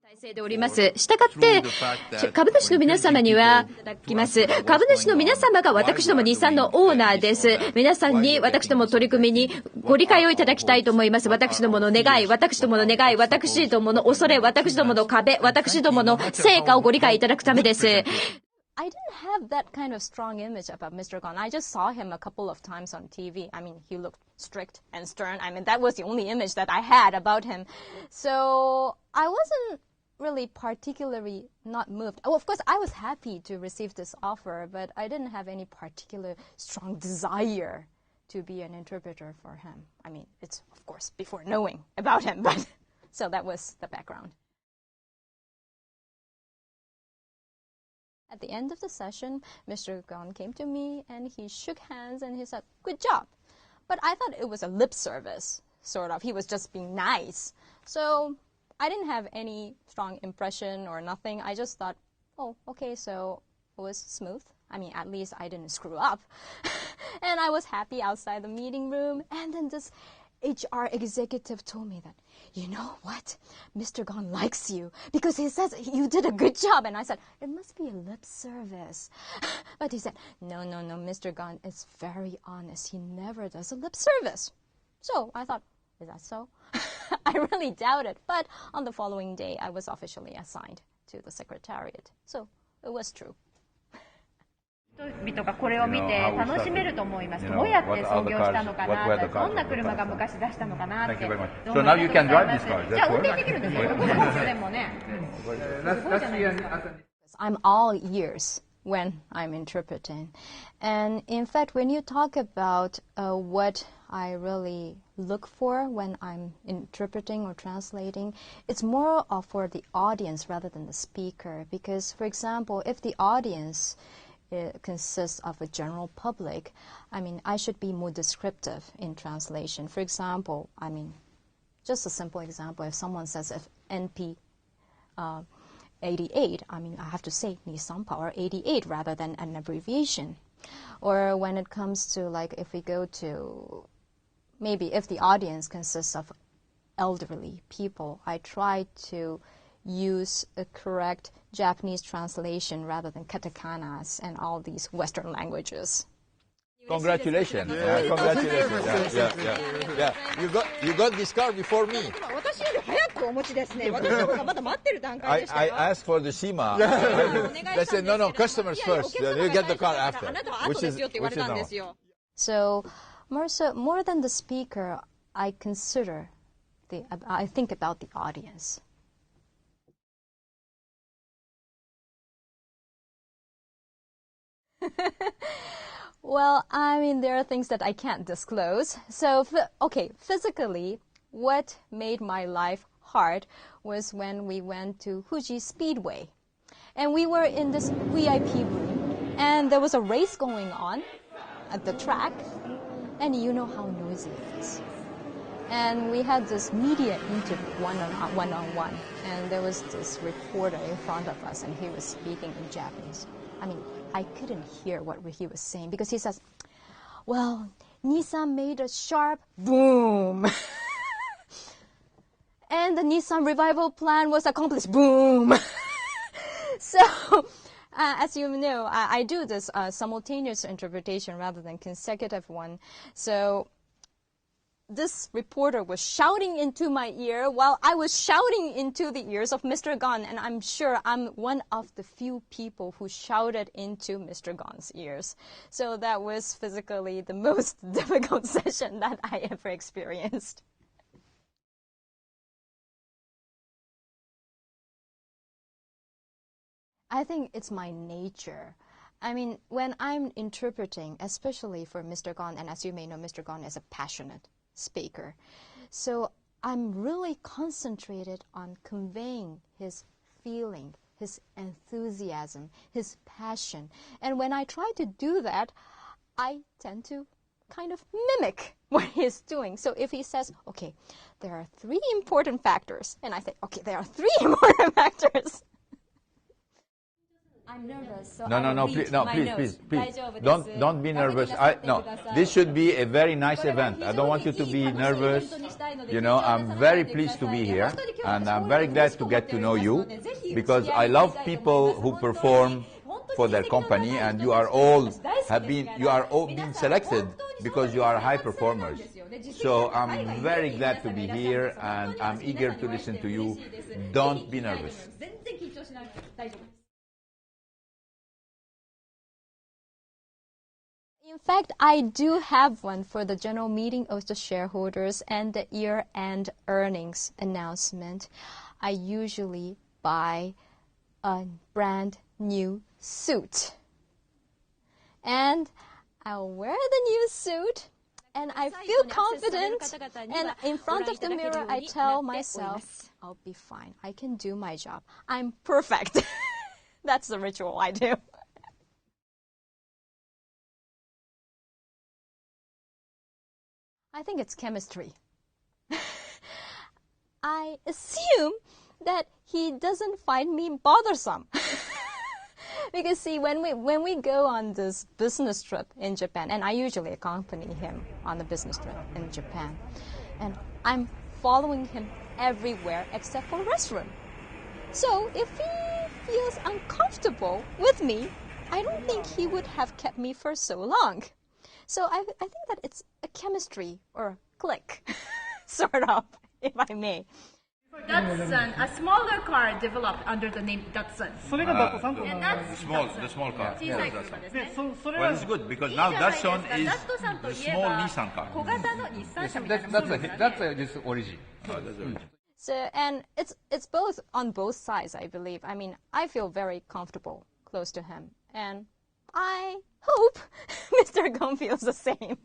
体制でおります。したがって、株主の皆様には、いただきます。株主の皆様が私ども日産のオーナーです。皆さんに私ども取り組みにご理解をいただきたいと思います。私どもの願い、私どもの願い、私どもの恐れ、私どもの壁、私どもの成果をご理解いただくためです。I didn't have that kind of strong image about Mr. Ghosn. I just saw him a couple of times on TV. I mean, he looked strict and stern. I mean, that was the only image that I had about him. So I wasn't really particularly not moved. Oh, of course, I was happy to receive this offer, but I didn't have any particular strong desire to be an interpreter for him. I mean, it's, of course, before knowing about him, but so that was the background. At the end of the session, Mr. Ghosn came to me and he shook hands and he said, "Good job." But I thought it was a lip service, sort of. He was just being nice. So I didn't have any strong impression or nothing. I just thought, oh, okay, so it was smooth. I mean, at least I didn't screw up. And I was happy outside the meeting room. And then this HR executive told me that, you know what? Mr. Ghosn likes you because he says you did a good job. And I said, it must be a lip service. But he said, no, Mr. Ghosn is very honest. He never does a lip service. So I thought, is that so? I really doubt it. But on the following day, I was officially assigned to the secretariat. So it was true. 人々がこれを見て楽しめると思います。どうやって創業したのかな、どんな車が昔出したのかなって。So now you can drive this car. じゃあ運転できるんですよ。どこのでもね。I'm all ears when I'm interpreting. And in fact, when you talk about what I really look for when I'm interpreting or translating, it's more for the audience rather than the speaker. Because, for example, if the audience consists of a general public, I mean, I should be more descriptive in translation. For example, I mean, just a simple example, if someone says if NP 88, I mean, I have to say Nissan Power 88 rather than an abbreviation. Or when it comes to, like, if we go to, maybe if the audience consists of elderly people, I try to use a correct Japanese translation rather than katakanas and all these Western languages. Congratulations. Yeah, congratulations. Yeah. You got this car before me. I asked for the SEMA. They said, no, customers first. You get the car after. Which is no. So more than the speaker, I think about the audience. Well, I mean, there are things that I can't disclose. So, physically, what made my life hard was when we went to Fuji Speedway. And we were in this VIP room, and there was a race going on at the track, and you know how noisy it is. And we had this media interview, one-on-one, and there was this reporter in front of us, and he was speaking in Japanese. I mean, I couldn't hear what he was saying because he says, well, Nissan made a sharp boom. And the Nissan revival plan was accomplished, boom. So, as you know, I do this simultaneous interpretation rather than consecutive one. So this reporter was shouting into my ear while I was shouting into the ears of Mr. Ghosn, and I'm sure I'm one of the few people who shouted into Mr. Ghosn's ears. So that was physically the most difficult session that I ever experienced. I think it's my nature. I mean, when I'm interpreting, especially for Mr. Ghosn, and as you may know, Mr. Ghosn is a passionate speaker. So I'm really concentrated on conveying his feeling, his enthusiasm, his passion. And when I try to do that, I tend to kind of mimic what he's doing. So if he says, okay, there are 3 important factors, and I say, okay, there are 3 important factors. I'm nervous. So No, please, don't be nervous. No, this should be a very nice event. I don't want you to be nervous. You know, I'm very pleased to be here, and I'm very glad to get to know you, because I love people who perform for their company, and you are all being selected because you are high performers. So I'm very glad to be here, and I'm eager to listen to you. Don't be nervous. In fact, I do have one for the general meeting of the shareholders and the year-end earnings announcement. I usually buy a brand new suit. And I'll wear the new suit, and I feel confident, and in front of the mirror I tell myself, I'll be fine. I can do my job. I'm perfect. That's the ritual I do. I think it's chemistry. I assume that he doesn't find me bothersome. Because see, when we go on this business trip in Japan, and I usually accompany him on the business trip in Japan, and I'm following him everywhere except for restroom. So if he feels uncomfortable with me, I don't think he would have kept me for so long. So I think that it's a chemistry or click, sort of, if I may. Datsun, a smaller car developed under the name Datsun. And that's the small car. Well, it's good because now Datsun is the small Nissan car. That's just origin. So, and it's both on both sides, I believe. I mean, I feel very comfortable close to him, and I hope Mr. Ghosn feels the same.